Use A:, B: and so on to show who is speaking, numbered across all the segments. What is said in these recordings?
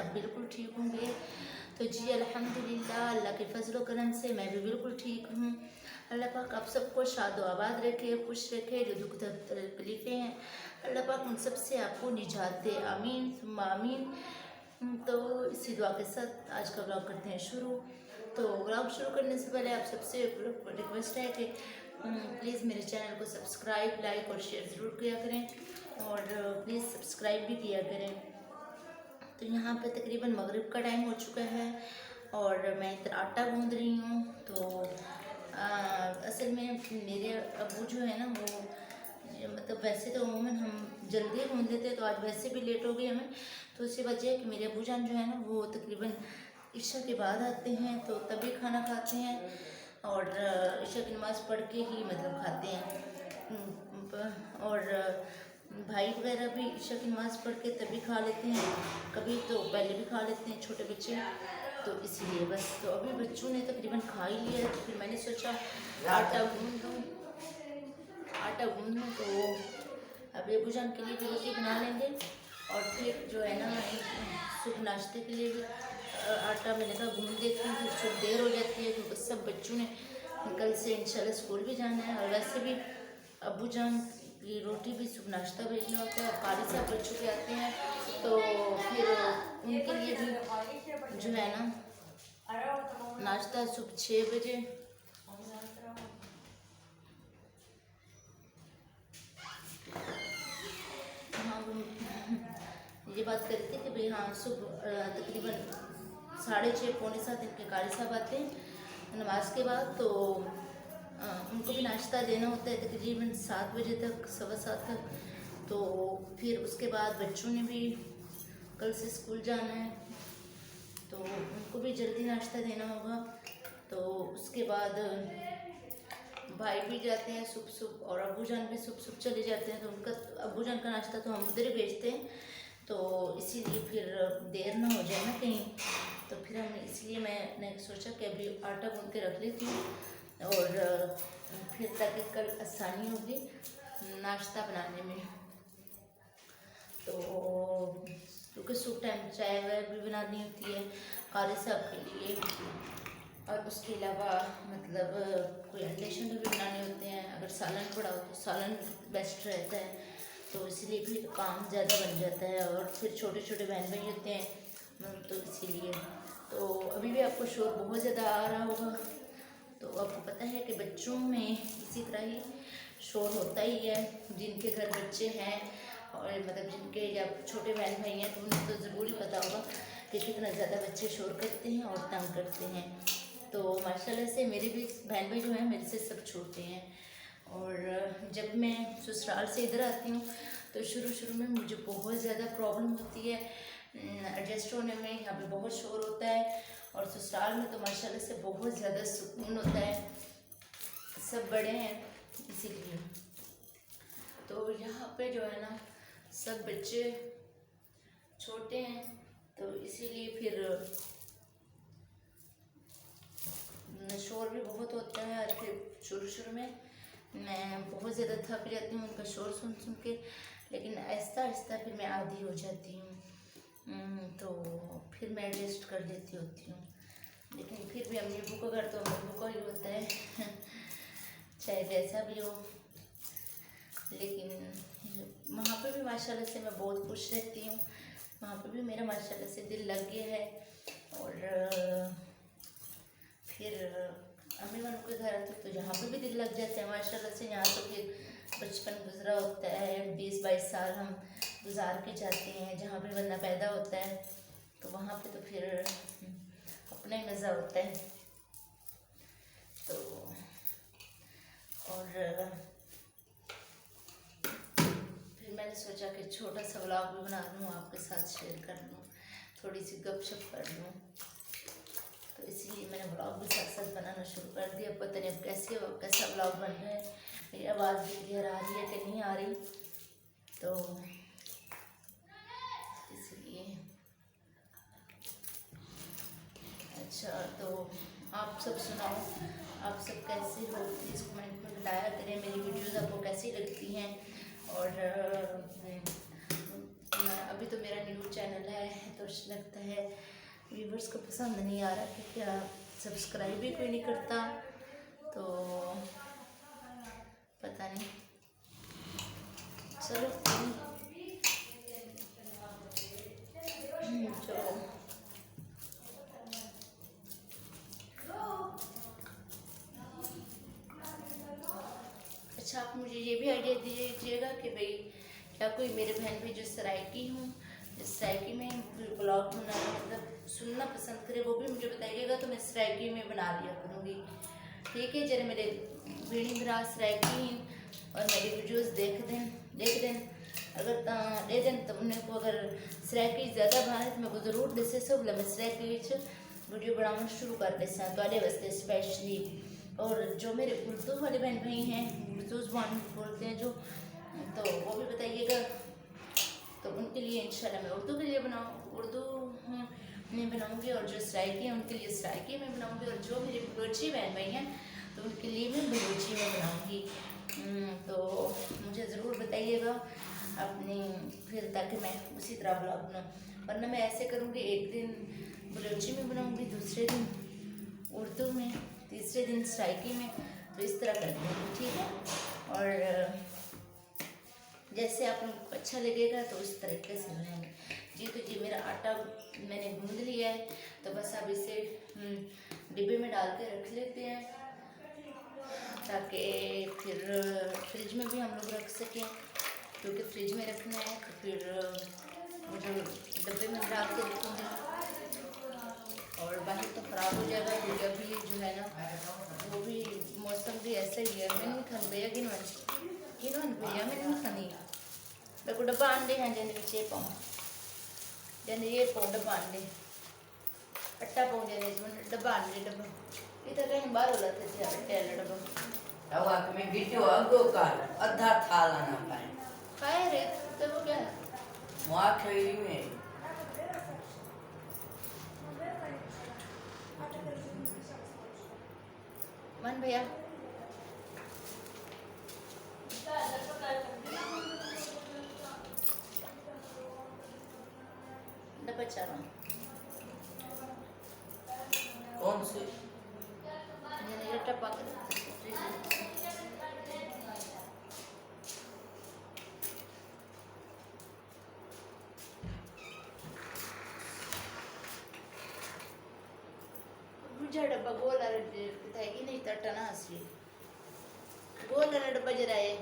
A: आप बिल्कुल ठीक होंगे। तो जी अल्हम्दुलिल्लाह, अल्लाह के फजल व करम से मैं भी बिल्कुल ठीक हूँ। अल्लाह पाक आप सबको शादो आबाद रखे, खुश रखे। जो दुख तकलीफ़ें हैं अल्लाह पाक उन सब से आपको निजात दे, आमीन सुम्मा आमीन। तो इसी दुआ के साथ आज का व्लॉग करते हैं शुरू। तो व्लॉग शुरू करने से पहले आप सबसे रिक्वेस्ट है कि प्लीज़ मेरे चैनल को सब्सक्राइब, लाइक और शेयर ज़रूर किया करें और प्लीज़ सब्सक्राइब भी किया करें। तो यहाँ पे तकरीबन मगरिब का टाइम हो चुका है और मैं इधर आटा गूंद रही हूँ। तो असल में मेरे अबू जो है ना वो मतलब वैसे तो अमूमन हम जल्दी गूंद लेते हैं, तो आज वैसे भी लेट हो गई हमें। तो उसकी वजह है कि मेरे अबू जान जो है ना वो तकरीबन ईशा के बाद आते हैं, तो तभी खाना खाते हैं और ईशा की नमाज़ पढ़ के ही मतलब खाते हैं। और भाई वगैरह भी ईशा की नमाज़ पढ़ के तभी खा लेते हैं, कभी तो पहले भी खा लेते हैं छोटे बच्चे। तो इसीलिए बस, तो अभी बच्चों ने तकरीबन खा ही लिया, तो फिर मैंने सोचा आटा गूंद लूँ। तो अभी अबू जान के लिए भी रोटी बना लेंगे और फिर जो है ना सुबह नाश्ते के लिए भी आटा मैंने कहा गूंद देती हूँ, फिर सुबह देर हो जाती है क्योंकि सब बच्चों ने कल से इंशाल्लाह स्कूल भी जाना है। और वैसे भी अबू जान की रोटी भी सुबह नाश्ता भेजना होता है, कारी साहब बच्चों के आते हैं तो फिर उनके लिए भी जो है ना नाश्ता सुबह 6 बजे। हाँ ये बात करी थी कि भाई हाँ सुबह तकरीबन 6:30 पौने 7 इनके कारी साहब आते हैं नमाज के बाद, तो उनको भी नाश्ता देना होता है तकरीबन 7 बजे तक, 7:15 तक। तो फिर उसके बाद बच्चों ने भी कल से स्कूल जाना है तो उनको भी जल्दी नाश्ता देना होगा। तो उसके बाद भाई भी जाते हैं सुबह सुबह और अबू जान भी सुबह सुबह चले जाते हैं, तो उनका अबू जान का नाश्ता तो हम उधर ही भेजते हैं, तो इसीलिए फिर देर ना हो जाए ना कहीं। तो फिर हमने इसलिए मैंने सोचा कि अभी आटा गूंद के रख लेती हूँ और फिर ताकि कल आसानी होगी नाश्ता बनाने में। तो क्योंकि सुबह टाइम चाय वाय भी बनानी होती है कारी साहब के लिए, और उसके अलावा मतलब कोई अंडे शंडे भी बनाने होते हैं। अगर सालन पड़ा हो तो सालन बेस्ट रहता है, तो इसलिए फिर काम ज़्यादा बन जाता है। और फिर छोटे छोटे बहन भाई होते हैं तो इसीलिए। तो अभी भी आपको शोर बहुत ज़्यादा आ रहा होगा, तो आपको पता है कि बच्चों में इसी तरह ही शोर होता ही है। जिनके घर बच्चे हैं और मतलब जिनके या छोटे बहन भाई हैं तो उन्हें तो ज़रूर ही पता होगा कि कितना ज़्यादा बच्चे शोर करते हैं और तंग करते हैं। तो माशाल्लाह से मेरे भी बहन भाई जो हैं मेरे से सब छोटे हैं। और जब मैं ससुराल से इधर आती हूँ तो शुरू शुरू में मुझे बहुत ज़्यादा प्रॉब्लम होती है एडजस्ट होने में, यहाँ पे बहुत शोर होता है। और ससुराल में तो माशाल्लाह से बहुत ज़्यादा सुकून होता है, सब बड़े हैं इसीलिए। तो यहाँ पे जो है ना सब बच्चे छोटे हैं, तो इसीलिए फिर शोर भी बहुत होता है। और फिर शुरू शुरू में मैं बहुत ज़्यादा थक जाती हूँ उनका शोर सुन सुन के, लेकिन आहिस्ता आहिस्ता फिर मैं आदी हो जाती हूँ, तो फिर मैं एडजस्ट कर लेती होती हूँ। लेकिन फिर भी अम्मी अबू का घर तो अम्मी अबू का ही होता है चाहे जैसा भी हो। लेकिन वहाँ पे भी माशाल्लाह से मैं बहुत खुश रहती हूँ, वहाँ पे भी मेरा माशाल्लाह से दिल लग गया है। और फिर अम्मी वालों के घर आते तो यहाँ पे भी दिल लग जाता है माशाल्लाह से। यहाँ तो फिर बचपन गुजरा होता है, 20-22 साल हम गुजार के जाते हैं जहाँ पे बंदा पैदा होता है, तो वहाँ पे तो फिर अपना ही मज़ा होता है। तो और फिर मैंने सोचा कि छोटा सा व्लॉग भी बना लूँ, आपके साथ शेयर कर लूँ, थोड़ी सी गपशप कर लूँ, तो इसीलिए मैंने व्लॉग भी साथ साथ बनाना शुरू कर दिया। पता नहीं अब कैसा व्लॉग बन रहा है, मेरी आवाज़ भी क्लियर आ रही है कि नहीं आ रही, तो इसलिए। अच्छा, तो आप सब सुनाओ, आप सब कैसे हो, प्लीज़ कमेंट में बताया करें। मेरी वीडियोज़ आपको कैसी लगती हैं और अभी तो मेरा न्यू चैनल है तो लगता है व्यूवर्स को पसंद नहीं आ रहा कि क्या सब्सक्राइब भी कोई नहीं करता, तो पता नहीं। चलो चलो अच्छा, आप मुझे ये भी आइडिया दीजिएगा कि भाई क्या कोई मेरे बहन भाई जो सराइकी हूँ, जिस सराइकी में ब्लॉग बनाना मतलब सुनना पसंद करे, वो भी मुझे बताइएगा तो मैं सराइकी में बना लिया करूँगी। ठीक है, जरा मेरे बीड़ी भरा सराइकी और मेरी वीडियोस देख दें अगर दे दें तो उन्हें अगर सराइकी ज़्यादा भावे तो मैं ज़रूर दसे सब मैं सराइकी वीडियो बनाना शुरू कर देसा तो वास्ते स्पेशली। और जो मेरे उर्दू वाले बहन भाई हैं, उर्दू ज़बान बोलते हैं जो, तो वो भी बताइएगा तो उनके लिए इंशाल्लाह मैं उर्दू के लिए उर्दू में बनाऊंगी, और जो सराइकी हैं उनके लिए सराइकी में बनाऊंगी, और जो मेरे बलोची बहन भाई हैं तो उनके लिए मैं बलोची में बनाऊंगी। तो मुझे ज़रूर बताइएगा अपनी फिर, ताकि मैं उसी तरह ब्लॉग बनाऊँ, वरना मैं ऐसे करूँगी एक दिन बलोची में बनाऊँगी, दूसरे दिन उर्दू में, तीसरे दिन सराइकी में, तो इस तरह करते हैं। ठीक है, और जैसे आप लोगों को अच्छा लगेगा तो उस तरीके से बनाएंगे। जी तो जी मेरा आटा मैंने गूंद लिया है, तो बस अब इसे डिब्बे में डाल के रख लेते हैं ताकि फिर फ्रिज में भी हम लोग रख सकें, क्योंकि फ्रिज में रखना है तो फिर मुझे डब्बे में डाल के रखूँगी और बाहर तो ख़राब हो जाएगा, क्योंकि अभी जो है ना वो भी मौसम भी ऐसा ही है। मैंने नहीं खानी भैया किन भैया मैंने नहीं खानी, मेरे को डब्बा अंडे हैं जैसे ये पाऊँ, जैसे ये पाऊँ डब्बा अंडे, अट्टा पाऊँ जैसे डब्बा अंडे डब्बा ये तो कहीं बाहर होला थे अट्टे वाला डब्बा
B: अब आके मैं वीडियो अगो कर आधा थाला ना पाए
A: खाए रे, तो वो क्या है
B: मुआ खई में
A: मन भैया डब्बा चाह रहा हूँ
B: कौन सी
A: जैसे अट्टा पा के मुझे डब्बा गोल वाला बताएगी नहीं तो टना असली गोल वाला डब्बा जरा है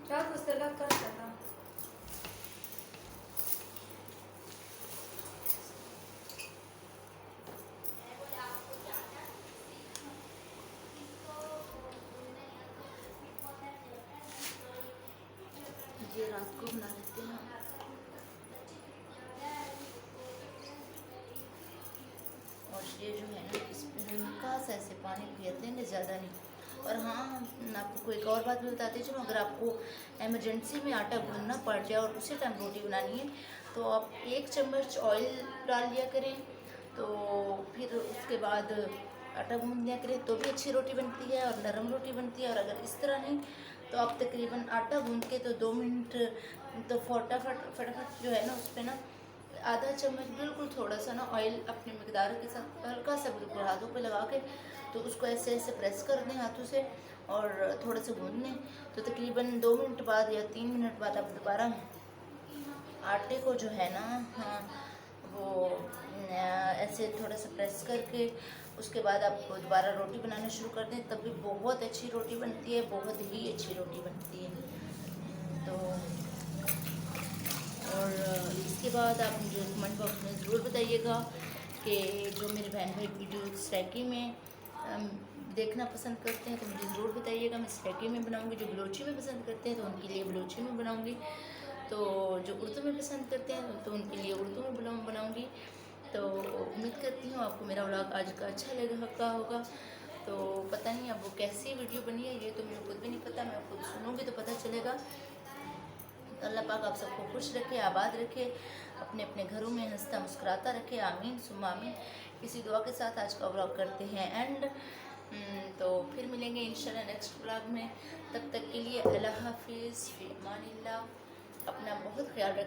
C: क्या कुछ अलग कर सकता
A: ये रात को बना लेते हैं। और ये जो है ना इसमें हल्का सा ऐसे पानी पियाते हैं, ज़्यादा नहीं। और हाँ, आपको एक और बात भी बताते चलो, अगर आपको एमरजेंसी में आटा गूंदना पड़ जाए और उसी टाइम रोटी बनानी है तो आप 1 चम्मच ऑयल डाल लिया करें, तो फिर उसके बाद आटा गूंद लिया करें तो भी अच्छी रोटी बनती है और नरम रोटी बनती है। और अगर इस तरह नहीं तो आप तकरीबन आटा गूंद के तो 2 मिनट तो फटाफट जो है ना उस पर ना आधा चम्मच बिल्कुल थोड़ा सा ना ऑयल अपने मकदार के साथ हल्का सा बिल्कुल हाथों पे लगा के तो उसको ऐसे ऐसे प्रेस कर दें हाथों से और थोड़ा सा गूंद लें, तो तकरीबन 2 मिनट बाद या 3 मिनट बाद आप दोबारा आटे को जो है ना हाँ वो ऐसे थोड़ा सा प्रेस करके उसके बाद आप दोबारा रोटी बनाना शुरू कर दें, तब भी बहुत अच्छी रोटी बनती है, बहुत ही अच्छी रोटी बनती है। तो और इसके बाद आप मुझे कमेंट बॉक्स में ज़रूर बताइएगा कि जो मेरे बहन भाई वीडियो स्टैकी में देखना पसंद करते हैं तो मुझे ज़रूर बताइएगा, मैं स्टैकी में बनाऊंगी। जो बलोची में पसंद करते हैं तो उनके लिए बलोची में बनाऊंगी, तो जो उर्दू में पसंद करते हैं तो उनके लिए उर्दू में बनाऊंगी। तो उम्मीद करती हूँ आपको मेरा व्लॉग आज का अच्छा लगा होगा। तो पता नहीं अब वो कैसी वीडियो बनी है ये तो मुझे खुद भी नहीं पता, मैं खुद सुनूँगी तो पता चलेगा। तो अल्लाह पाक आप सबको खुश रखे, आबाद रखे, अपने अपने घरों में हंसता मुस्कुराता रखे। आमीन सुम्मा आमीन। इसी दुआ के साथ आज का व्लॉग करते हैं एंड। तो फिर मिलेंगे इंशाल्लाह नेक्स्ट व्लॉग में। तब तक के लिए अल्लाह हाफिज़, फी अमानिल्लाह। अपना बहुत ख्याल रखें।